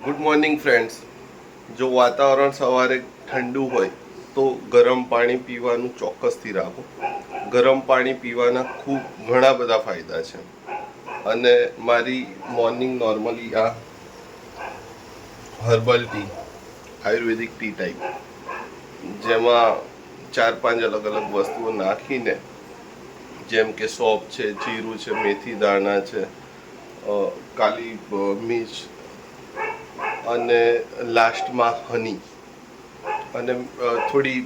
Good morning friends. જો વાતાવરણ સવારે ઠંડુ હોય તો ગરમ પાણી પીવાનું ચોક્કસથી રાખો. ગરમ પાણી પીવાના ખૂબ ઘણા બધા ફાયદા છે. અને મારી મોર્નિંગ નોર્મલી આ હર્બલ ટી, આયુર્વેદિક ટી ટાઈપ, જેમાં 4-5 અલગ અલગ વસ્તુઓ નાખીને, જેમ કે સોપ છે, જીરું છે, મેથી દાણા છે, કાલી મિર્ચ અને લાસ્ટમાં હની, અને થોડી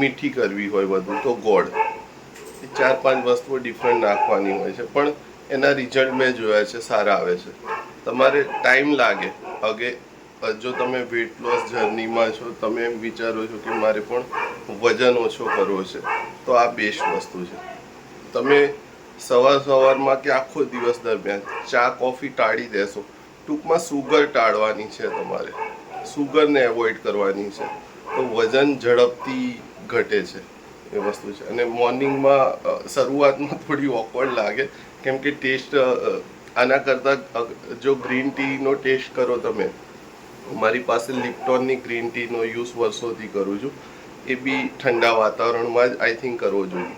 મીઠી કરવી હોય વધુ તો ગોળ. એ 4-5 વસ્તુઓ ડિફરન્ટ નાખવાની હોય છે, પણ એના રિઝલ્ટ મેં જોયા છે, સારા આવે છે. તમારે ટાઈમ લાગે. જો તમે વેટ લોસ જર્નીમાં છો, તમે એમ વિચારો છો કે મારે પણ વજન ઓછો કરવો છે, તો આ બેસ્ટ વસ્તુ છે. તમે સવારમાં કે આખો દિવસ દરમિયાન ચા કોફી ટાળી દેશો. ટૂંકમાં સુગર ટાળવાની છે, તમારે સુગરને એવોઇડ કરવાની છે, તો વજન ઝડપથી ઘટે છે. એ વસ્તુ છે. અને મોર્નિંગમાં શરૂઆતમાં થોડી ઓકવર્ડ લાગે, કેમ કે ટેસ્ટ આના કરતાં જો ગ્રીન ટીનો ટેસ્ટ કરો તમે, મારી પાસે લિપ્ટોનની ગ્રીન ટીનો યુઝ વર્ષોથી કરું છું. એ બી ઠંડા વાતાવરણમાં જ આઈ થિંક કરવો જોઈએ,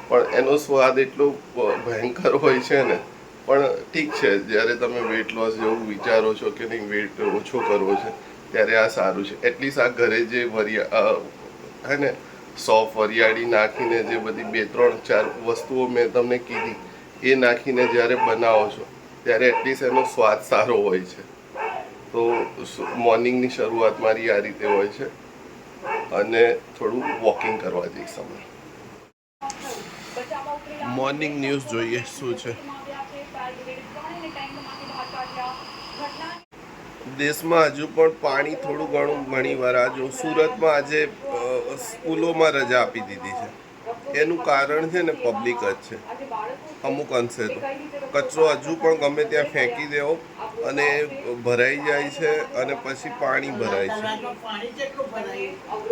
પણ એનો સ્વાદ એટલો ભયંકર હોય છે ને. પણ ઠીક છે, જ્યારે તમે વેટ લોસ જેવું વિચારો છો કે નહીં, વેટ ઓછો કરવો છે, ત્યારે આ સારું છે. એટલીસ્ટ આ ઘરે જે હે ને સોફ વરિયાળી નાખીને જે બધી 2-3-4 વસ્તુઓ મેં તમને કીધી, એ નાખીને જ્યારે બનાવો છો ત્યારે એટલીસ્ટ એનો સ્વાદ સારો હોય છે. તો મોર્નિંગની શરૂઆત મારી આ રીતે હોય છે. અને થોડું વોકિંગ કરવા જઈશ અમે. મોર્નિંગ ન્યૂઝ જોઈએ શું છે. દેશમાં હજુ પણ પાણી થોડું ઘણી વાર જો સુરતમાં આજે સ્કૂલોમાં રજા આપી દીધી છે. એનું કારણ છે ને પબ્લિક જ છે, અમુક અંશે તો. કચરો હજુ પણ ગમે ત્યાં ફેંકી દેવો અને ભરાઈ જાય છે, અને પછી પાણી ભરાય છે.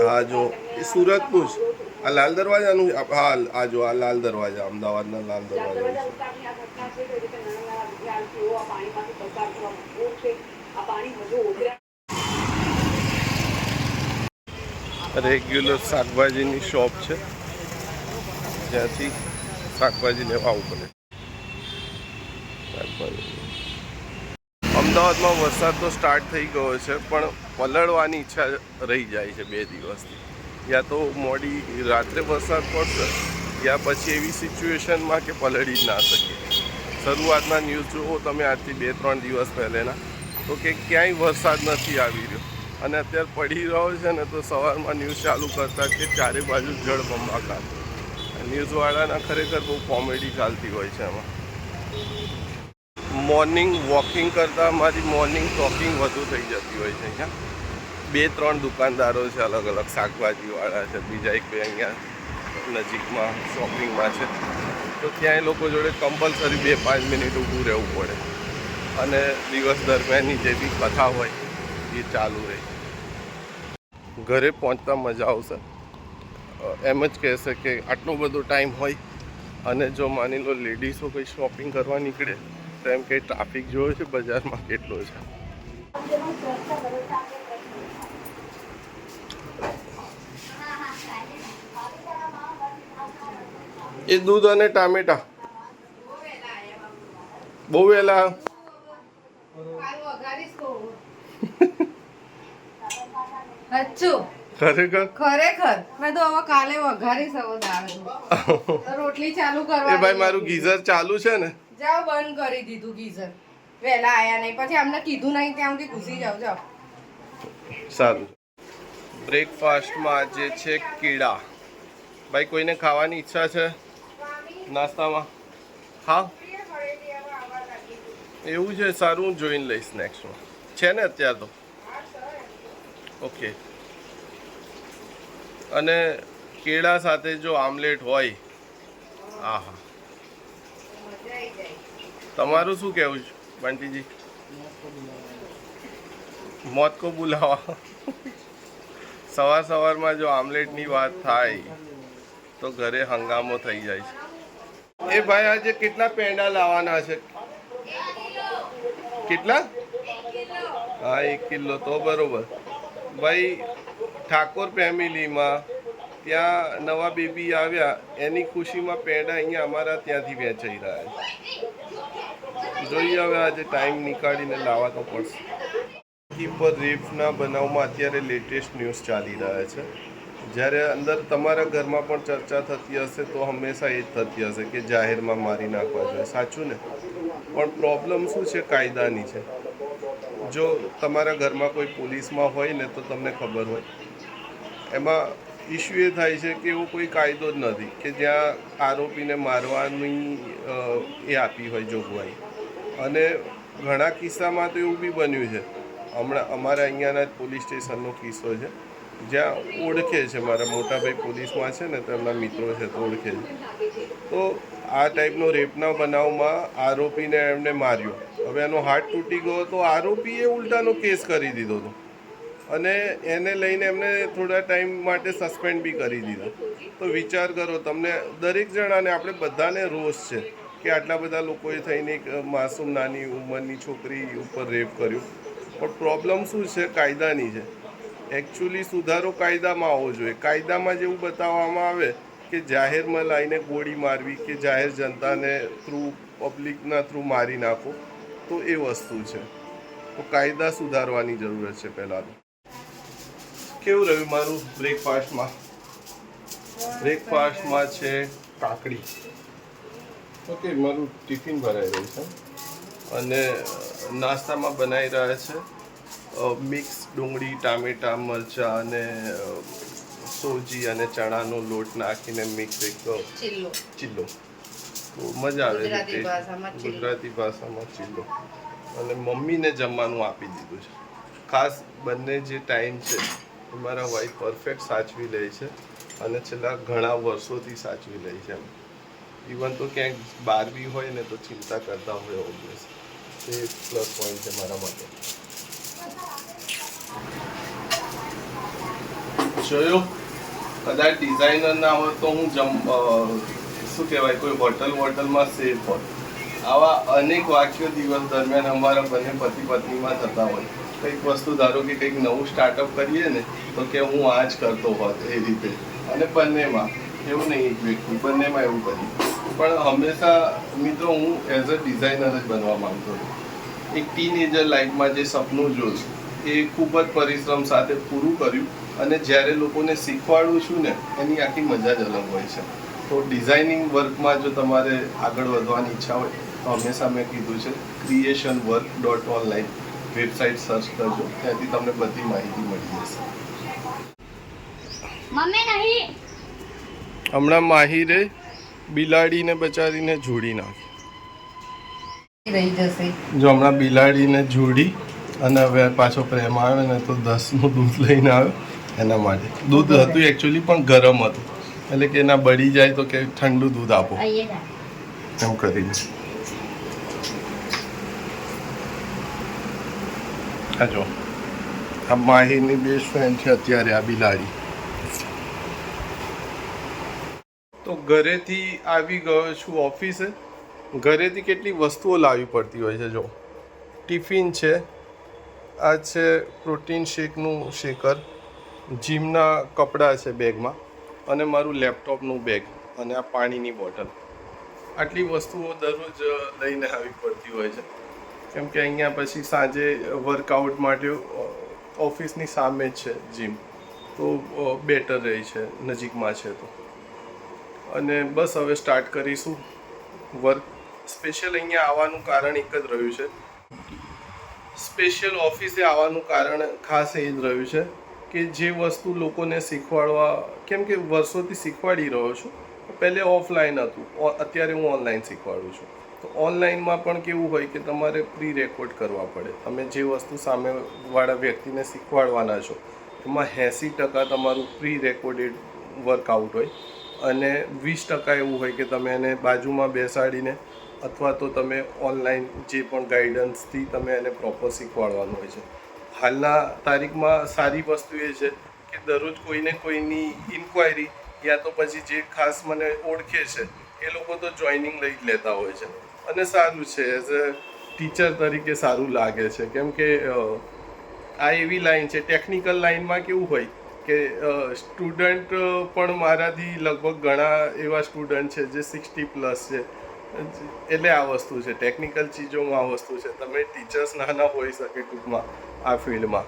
હા, જો એ સુરતનું જ. આ લાલ દરવાજાનું. હા, આ જો આ લાલ દરવાજા, અમદાવાદના લાલ દરવાજા. રેગ્યુલર શાકભાજીની શોપ છે, જ્યાંથી શાકભાજી લેવા આવવું પડે. અમદાવાદમાં વરસાદ તો સ્ટાર્ટ થઈ ગયો છે, પણ પલળવાની ઈચ્છા રહી જાય છે 2 દિવસથી. યા તો મોડી રાત્રે વરસાદ પડશે, યા પછી એવી સિચ્યુએશનમાં કે પલળી જ ના શકીએ. શરૂઆતના ન્યૂઝ જુઓ તમે આજથી 2-3 દિવસ પહેલેના, તો કે ક્યાંય વરસાદ નથી આવી રહ્યો. અને અત્યારે પડી રહ્યો છે ને, તો સવારમાં ન્યૂઝ ચાલુ કરતા કે ચારે બાજુ જળબંબાકાર. ન્યૂઝવાળાના ખરેખર બહુ કોમેડી ચાલતી હોય છે એમાં. મોર્નિંગ વોકિંગ કરતાં મારી મોર્નિંગ ટોકિંગ વધુ થઈ જતી હોય છે. અહીંયા 2-3 દુકાનદારો છે, અલગ અલગ શાકભાજીવાળા છે, બીજા એક બે અહીંયા નજીકમાં શોપિંગમાં છે, તો ત્યાં એ લોકો જોડે કમ્પલસરી 2-5 મિનિટ ઊભું રહેવું પડે. અને દિવસ દરમિયાનની જે બી કથા હોય એ ચાલુ રહે. ઘરે પહોંચતા મજા આવશે. એમ જ કહેશે કે આટલો બધો ટાઈમ હોય, અને જો માની લો લેડીઝો કંઈ શોપિંગ કરવા નીકળે તો એમ કે ટ્રાફિક જોયો છે બજારમાં કેટલો છે. એ દૂધ અને ટામેટા બહુ વહેલા. ખરેખર મેં તો હવે કાલે વઘારીશ. હવે દાળ રોટલી ચાલુ કરવા. એ ભાઈ મારું ગીઝર ચાલુ છે ને. જાઓ, બંધ કરી દીધું ગીઝર. વહેલા આયા નહીં, પછી અમને કીધું નહીં ત્યાં સુધી ઘૂસી જાવ. જાઓ. સારું. બ્રેકફાસ્ટમાં આજે છે કેળા. ભાઈ કોઈને ખાવાની ઈચ્છા છે નાસ્તામાં? હા, એવું છે. સારું, હું જોઈને લઈશ નેક્સ્ટમાં. છે ને અત્યારે તો? ઓકે. અને કેળા સાથે જો આમલેટ હોય, આહા. તમારું શું કહેવું છે બંટીજી? મોત કો બુલાવા. સવારમાં જો આમલેટની વાત થાય તો ઘરે હંગામો થઈ જાય છે. એ ભાઈ આજે કેટલા પેંડા લાવવાના છે? કેટલા? હા 1 કિલો તો બરોબર ભાઈ. ઠાકોર ફેમિલીમાં ત્યાં નવા બેબી આવ્યા એની ખુશીમાં પેંડા અહીંયા અમારા ત્યાંથી વેચાઈ રહ્યા છે. જોઈએ હવે આજે ટાઈમ નીકાળીને લાવવા તો પડશે. પર રેપના બનાવમાં અત્યારે લેટેસ્ટ ન્યૂઝ ચાલી રહ્યા છે. જ્યારે અંદર તમારા ઘરમાં પણ ચર્ચા થતી હશે તો હંમેશા એ જ થતી હશે કે જાહેરમાં મારી નાખવા જોઈએ, સાચું ને? પણ પ્રોબ્લેમ શું છે? કાયદાની છે. જો તમારા ઘરમાં કોઈ પોલીસમાં હોય ને તો તમને ખબર હોય એમાં ઇસ્યુ એ થાય છે કે એવો કોઈ કાયદો જ નથી કે જ્યાં આરોપીને મારવાની એ આપી હોય જોગવાઈ. અને ઘણા કિસ્સામાં તો એવું બી બન્યું છે, હમણાં અમારા અહીંયાના જ પોલીસ સ્ટેશનનો કિસ્સો છે જ્યાં ઓળખે છે, મારા મોટાભાઈ પોલીસમાં છે ને તો એમના મિત્રો છે તો ઓળખે છે. તો આ ટાઈપનો રેપના બનાવમાં આરોપીને એમને માર્યો. હવે એનો હાથ તૂટી ગયો તો આરોપીએ ઉલટાનો કેસ કરી દીધો હતો અને એને લઈને એમને થોડા ટાઈમ માટે સસ્પેન્ડ બી કરી દીધો. તો વિચાર કરો, તમને દરેક જણાને, આપણે બધાને રોષ છે કે આટલા બધા લોકોએ થઈને એક માસૂમ નાની ઉંમરની છોકરી ઉપર રેપ કર્યું. પણ પ્રોબ્લેમ શું છે? કાયદાની છે. એકચ્યુઅલી સુધારો કાયદામાં આવવો જોઈએ. કાયદામાં જેવું બતાવવામાં આવે કે જાહેરમાં લાવીને ગોળી મારવી કે જાહેર જનતાને થ્રુ પબ્લિકના થ્રુ મારી નાખો તો એ વસ્તુ છે. તો કાયદા સુધારવાની જરૂરત છે પહેલાં તો. કેવું રહ્યું મારું બ્રેકફાસ્ટમાં? બ્રેકફાસ્ટમાં છે કાકડી. ઓકે, મારું ટિફિન ભરાઈ રહ્યું છે અને નાસ્તામાં બનાવી રહ્યા છે મિક્સ ડુંગળી, ટામેટાં, મરચાં અને સોજી અને ચણાનો લોટ નાખીને મિક્સ એક ચીલ્લો. તો મજા આવે છે, ગુજરાતી ભાષામાં ચીલ્લો. અને મમ્મીને જમવાનું આપી દીધું છે. ખાસ બંને જે ટાઈમ છે એ મારા વાઈફ પરફેક્ટ સાચવી લે છે અને છેલ્લા ઘણા વર્ષોથી સાચવી લે છે. ઇવન તો ક્યાંક બહાર બી હોય ને તો ચિંતા કરતા હોય ઓબ્વિયસ. તે પ્લસ પોઈન્ટ છે મારા માટે. જોયો, કદાચ ડિઝાઇનર ના હોય તો હું શું કહેવાય, કોઈ હોટલમાં સેફ હોત. આવા અનેક વાક્યો દિવસ દરમિયાન અમારા બંને પતિ પત્નીમાં થતા હોય. કંઈક વસ્તુ, ધારો કે કંઈક નવું સ્ટાર્ટઅપ કરીએ ને તો કે હું આ જ કરતો હોત એ રીતે. અને બંનેમાં એવું નહીં, એક વ્યક્તિ બંનેમાં એવું કર્યું. પણ હંમેશા મિત્રો હું એઝ અ ડિઝાઇનર જ બનવા માંગતો હતો. એક ટીનેજર લાઈફમાં જે સપનું જોયું એ ખૂબ જ પરિશ્રમ સાથે પૂરું કર્યું અને જ્યારે લોકોને શીખવાડું છું ને એની આખી મજા જ અલગ હોય છે. તો ડિઝાઇનિંગ વર્કમાં જો તમારે આગળ વધવાની ઈચ્છા હોય તો હંમેશા મેં કીધું છે creationwork.online વેબસાઇટ સર્ચ કરજો, ત્યાંથી તમને બધી માહિતી મળી જશે. હમણાં માહિરે બિલાડીને બચારીને જોડી નાખી. રહી જશે. જો હમણાં બિલાડીને જોડી અને હવે પાછો પ્રેમ આવે ને તો 10નું દૂધ લઈને આવ્યો એના માટે. દૂધ હતું એકચ્યુઅલી પણ ગરમ હતું, એટલે કે એના બળી જાય તો કે ઠંડુ દૂધ આપો એમ કરીને. આ જો આ માહીની બેસ્ટ ફ્રેન્ડ છે અત્યારે આ બિલાડી. તો ઘરેથી આવી ગયો છું ઓફિસે. ઘરેથી કેટલી વસ્તુઓ લાવવી પડતી હોય છે. જો ટિફિન છે, આ છે પ્રોટીન શેકનું શેકર, જીમના કપડાં છે બેગમાં અને મારું લેપટોપનું બેગ અને આ પાણીની બોટલ. આટલી વસ્તુઓ દરરોજ લઈને આવી પડતી હોય છે કેમ કે અહીંયા પછી સાંજે વર્કઆઉટ માટે ઓફિસની સામે જ છે જીમ, તો બેટર રહે છે, નજીકમાં છે તો. અને બસ હવે સ્ટાર્ટ કરીશું વર્ક. સ્પેશિયલ અહીંયા આવવાનું કારણ એક જ રહ્યું છે, સ્પેશિયલ ઓફિસે આવવાનું કારણ ખાસ એ જ રહ્યું છે કે જે વસ્તુ લોકોને શીખવાડવા, કેમ કે વર્ષોથી શીખવાડી રહ્યો છું. પહેલે ઓફલાઈન હતું, અત્યારે હું ઓનલાઈન શીખવાડું છું. તો ઓનલાઈનમાં પણ કેવું હોય કે તમારે પ્રી રેકોર્ડ કરવા પડે. તમે જે વસ્તુ સામેવાળા વ્યક્તિને શીખવાડવાના છો એમાં 80% તમારું પ્રી રેકોર્ડેડ વર્કઆઉટ હોય અને 20% એવું હોય કે તમે એને બાજુમાં બેસાડીને અથવા તો તમે ઓનલાઈન જે પણ ગાઈડન્સથી તમે એને પ્રોપર શીખવાડવાનું હોય છે. હાલના તારીખમાં સારી વસ્તુ એ છે કે દરરોજ કોઈને કોઈની ઇન્ક્વાયરી યા તો પછી જે ખાસ મને ઓળખે છે એ લોકો તો જોઈનિંગ લઈ જ લેતા હોય છે અને સારું છે. એઝ અ ટીચર તરીકે સારું લાગે છે કેમ કે આ એવી લાઈન છે. ટેકનિકલ લાઈનમાં કેવું હોય કે સ્ટુડન્ટ પણ મારાથી લગભગ ઘણા એવા સ્ટુડન્ટ છે જે 60 પ્લસ છે. એટલે આ વસ્તુ છે, ટેકનિકલ ચીજોમાં આ વસ્તુ છે. તમે ટીચર્સ નાના હોઈ શકે ટૂંકમાં આ ફિલ્ડમાં.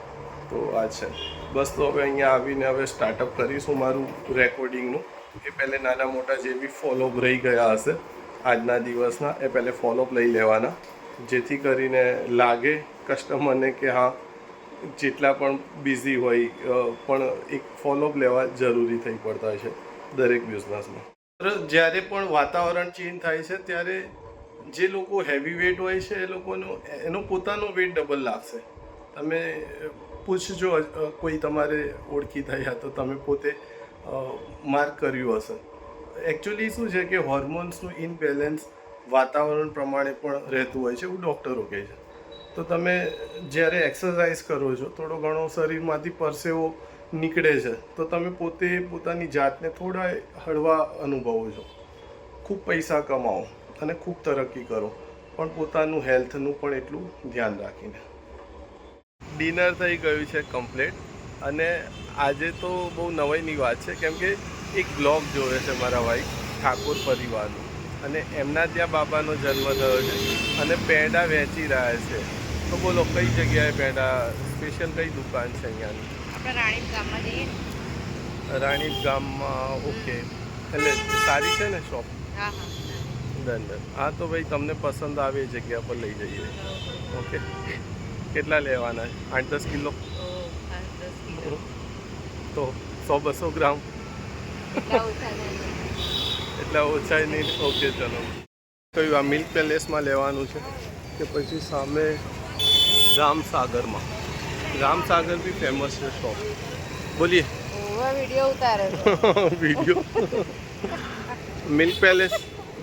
તો આ છે બસ. તો હવે અહીંયા આવીને હવે સ્ટાર્ટઅપ કરીશું મારું રેકોર્ડિંગનું. એ પહેલે નાના મોટા જે બી ફોલોઅપ રહી ગયા હશે આજના દિવસના, એ પહેલે ફોલોઅપ લઈ લેવાના, જેથી કરીને લાગે કસ્ટમરને કે હા જેટલા પણ બિઝી હોય પણ એક ફોલોઅપ લેવા જરૂરી થઈ પડતા હોય છે દરેક બિઝનેસમાં. જ્યારે પણ વાતાવરણ ચેન્જ થાય છે ત્યારે જે લોકો હેવી વેટ હોય છે એ લોકોનો એનો પોતાનો વેટ ડબલ લાગશે. તમે પૂછજો કોઈ તમારે ઓળખી થયા તો તમે પોતે માર્ક કર્યું હશે. એકચ્યુઅલી શું છે કે હોર્મોન્સનું ઇનબેલેન્સ વાતાવરણ પ્રમાણે પણ રહેતું હોય છે એવું ડૉક્ટરો કહે છે. તો તમે જ્યારે એક્સરસાઇઝ કરો છો, થોડો ઘણો શરીરમાંથી પરસેવો નીકળે છે, તો તમે પોતે પોતાની જાતને થોડા હળવા અનુભવો છો. ખૂબ પૈસા કમાઓ અને ખૂબ તરક્કી કરો, પણ પોતાનું હેલ્થનું પણ એટલું ધ્યાન રાખીને. ડિનર થઈ ગયું છે કમ્પ્લીટ, અને આજે તો બહુ નવાઈની વાત છે કેમ કે એક બ્લોગ જોવે છે મારા વાઈફ ઠાકોર પરિવારનું, અને એમના ત્યાં બાબાનો જન્મ થયો છે અને પેંડા વેચી રહ્યા છે. તો બોલો કઈ જગ્યાએ પેંડા, સ્પેશિયલ કઈ દુકાન છે અહીંયાની? આપણે રાણીપ ગામમાં જઈએ ને. રાણીપ ગામમાં. ઓકે, એટલે સારી છે ને શોપ? હા હા. ડન. હા તો ભાઈ તમને પસંદ આવે એ જગ્યા પર લઈ જઈએ. ઓકે, કેટલા લેવાના? 8-10 કિલો? 10 કિલો તો 100-200 ગ્રામ એટલા ઓછા નહીં. ઓકે ચલો. કયું આ મિલ્ક પેલેસમાં લેવાનું છે કે પછી સામે રામસાગરમાં? રામસાગર બી ફેમસ છે શોપ. બોલીએ. વિડીયો ઉતારે વિડીયો. મિલ્ક પેલેસ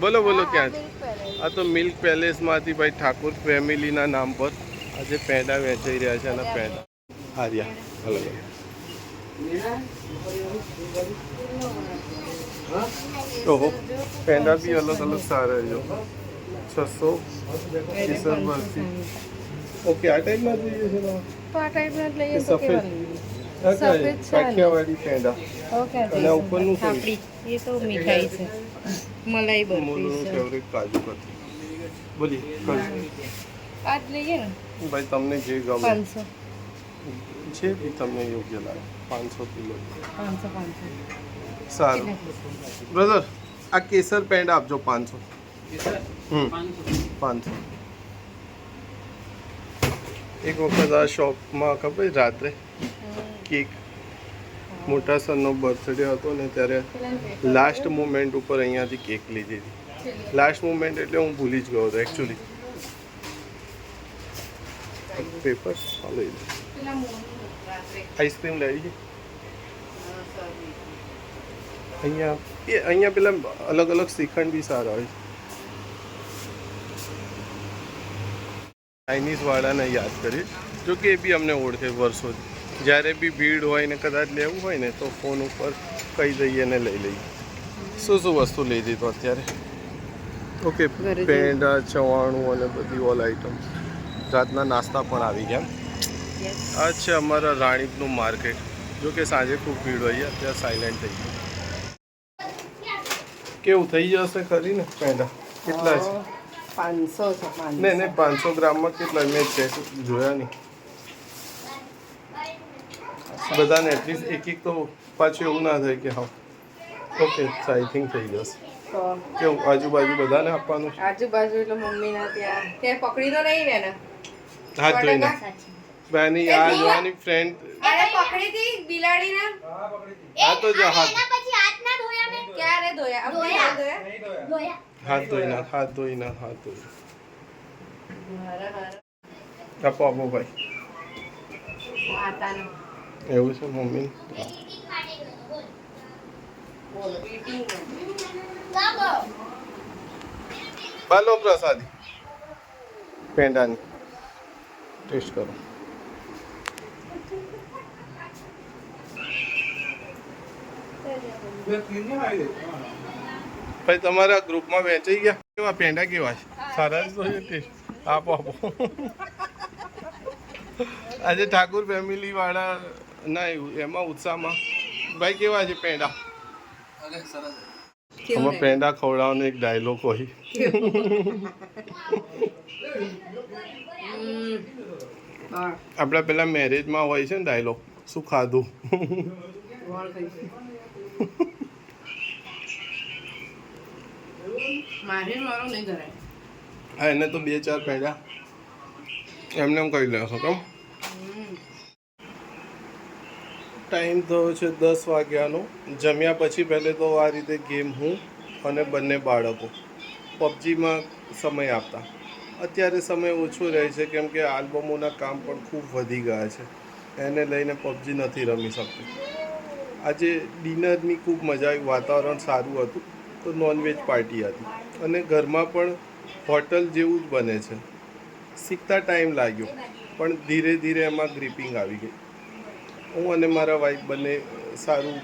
બોલો બોલો ક્યાં છે? આ તો મિલ્ક પેલેસમાંથી ભાઈ ઠાકોર ફેમિલીના નામ પર આજે પેંડા વેચાઈ રહ્યા છે. અને પેંડા હાર્યા અલગ અલગ. ઓહો, પેંડા બી અલગ અલગ સારા છે. 600 કેસર બરફી. ઓકે, આ ટાઈપમાં જોઈએ છે ને? આ ટાઈપના જ લઈએ તો સફેદ કાઠિયાવાડી પેંડા. ઓકે. અને ઉપરનું આપણી એ તો મીઠાઈ છે, મલાઈ બરફી મોનું છે. ફેવરેટ કાજુ કતરી. બોલીએ આજ લઈએ ને ભાઈ, તમને જે ગમે 500. જે બી તમને યોગ્ય લાગે. 500 કિલો 500. સારું. બ્રધર, આ કેસર પેંડા આપજો 500. 500. એક વખત આ શોપમાં ખબર રાત્રે કેક, મોટા સરનો બર્થડે હતો ને ત્યારે લાસ્ટ મોમેન્ટ ઉપર અહીંયાથી કેક લીધી હતી. લાસ્ટ મોમેન્ટ એટલે હું ભૂલી જ ગયો હતો એકચ્યુઅલી. પેપર લઈ લો. આઈસ્ક્રીમ લઈ છે અહીંયા પેલા અલગ અલગ શ્રીખંડ બી સારા હોય. ચાઇનીઝ વાળાને યાદ કરીએ, જો કે એ બી અમને ઓળખે વર્ષોથી. જ્યારે બી ભીડ હોય ને કદાચ લેવું હોય ને તો ફોન ઉપર કહી દઈએ ને લઈ લઈએ. શું વસ્તુ લઈ દીધું અત્યારે? ઓકે, પેંડા, ચવાણું અને બધી ઓલ આઈટમ. રાતના નાસ્તા પણ આવી ગયા. આ છે અમારા રાણીપનું માર્કેટ. જો કે સાંજે ખૂબ ભીડ હોય, અત્યારે સાયલેન્ટ થઈ ગયું. કેવું થઈ જશે ખરી ને પેંડા? કેટલા છે? 500 છે. નહીં 500 ગ્રામમાં કેટલા? મેં ચેક જોયા નહીં. બધાને એટલીસ્ટ એક તો પાછું એવું ના થાય કે હા. ઓકે, આઈ થિંક થઈ જશે. કેવું આજુબાજુ બધાને આપવાનું છે? આજુબાજુ એટલે મમ્મીના ત્યાં પકડી તો નહીં ને? હાથ ધોઈને બેની આ જોવાની ફ્રેન્ડ અરે પકડી હતી બિલાડીના. આ તો જો હાથ ક્યારે ધોયા? આપણે ધોયા? હાથ ધોઈ નાખ. આપો ભાઈ. માતાનો એવું છે મમ્મી? બાલો પ્રસાદી પેંડાની ટેસ્ટ કરો. ભાઈ તમારા ગ્રુપમાં વેચાઈ ગયા કેવા પેંડા? કેવા છે? સારા જ તો ટેસ્ટ. આપો આજે ઠાકુર ફેમિલી વાળા ના એમાં ઉત્સાહમાં ભાઈ કેવા છે પેંડા? આમાં પેંડા ખવડાવવાનો એક ડાયલોગ હોય. આપણા પેલા મેરેજમાં હોય છે ને ડાયલોગ, શું ખાધું? હા, એને તો 2-4 પેંડા એમને એમ કહી લેશો કેમ? ટાઈમ થયો છે 10 વાગ્યાનો. જમ્યા પછી પહેલે તો આ રીતે ગેમ હું અને બંને બાળકો પબજીમાં સમય આપતા. અત્યારે સમય ઓછો રહે છે કેમ કે આલ્બમોના કામ પણ ખૂબ વધી ગયા છે. એને લઈને પબજી નથી રમી શકતું. આજે ડિનરની ખૂબ મજા આવી, વાતાવરણ સારું હતું તો નોનવેજ પાર્ટી હતી અને ઘરમાં પણ હોટલ જેવું જ બને છે. શીખતા ટાઈમ લાગ્યો પણ ધીરે ધીરે એમાં ગ્રીપિંગ આવી ગઈ. હું અને મારા વાઈફ બંને સારું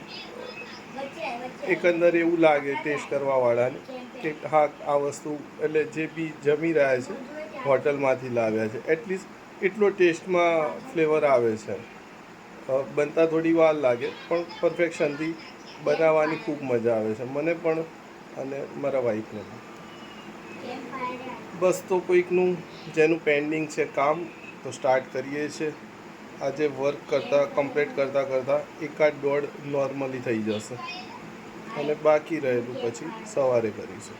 એકંદર એવું લાગે ટેસ્ટ કરવાવાળાને કે હા આ વસ્તુ એટલે જે બી જમી રહ્યા છે હોટલમાંથી લાવ્યા છે. એટલીસ્ટ એટલો ટેસ્ટમાં ફ્લેવર આવે છે. બનતા થોડી વાર લાગે પણ પરફેક્શનથી બનાવવાની ખૂબ મજા આવે છે મને પણ અને મારા વાઈફને પણ. બસ તો કોઈકનું જેનું પેન્ડિંગ છે કામ તો સ્ટાર્ટ કરીએ છીએ. આજે વર્ક કમ્પ્લીટ કરતાં 1-1.5 નોર્મલી થઈ જશે અને બાકી રહેલું પછી સવારે કરીશું.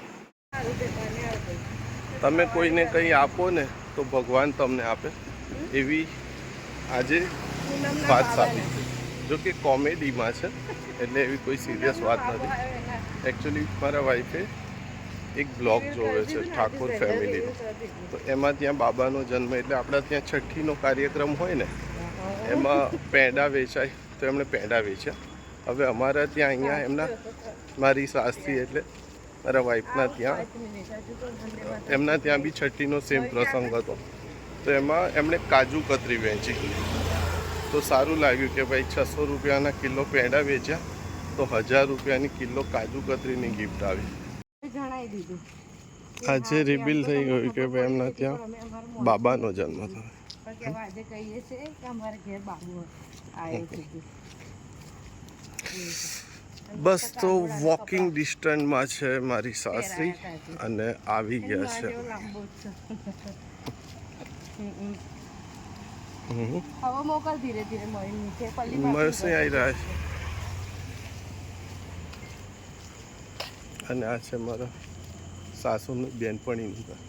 તમે કોઈને કંઈ આપો ને તો ભગવાન તમને આપે એવી આજે વાત સાબિત થઈ. જો કે કોમેડીમાં છે એટલે એવી કોઈ સિરિયસ વાત નથી. એકચ્યુઅલી મારા વાઈફે એક બ્લોગ જોવે છે ઠાકોર ફેમિલીનો, તો એમાં ત્યાં બાબાનો જન્મ એટલે આપણા ત્યાં છઠ્ઠીનો કાર્યક્રમ હોય ને એમાં પેંડા વેચાય તો એમણે પેંડા વેચ્યા. હવે અમારા ત્યાં અહીંયા એમના મારી સાસરી એટલે મારા વાઈફના ત્યાં એમના ત્યાં બી છઠ્ઠીનો સેમ પ્રસંગ હતો તો એમાં એમણે કાજુ કતરી વેચી. તો સારું લાગ્યું કે ભાઈ 600 રૂપિયાના કિલો પેંડા વેચ્યા તો 1000 રૂપિયાની કિલો કાજુ કતરીની ગિફ્ટ આવી. આજે રિવીલ થઈ ગયું કે ભાઈ એમના ત્યાં બાબાનો જન્મ થયો. બસ તો વોકિંગ ડિસ્ટન્સમાં છે મારી સાસરી અને આવી ગયા છે. મરસી આવી રહ્યા છે અને આ છે મારા સાસુનું બેનપણીનું ઘર.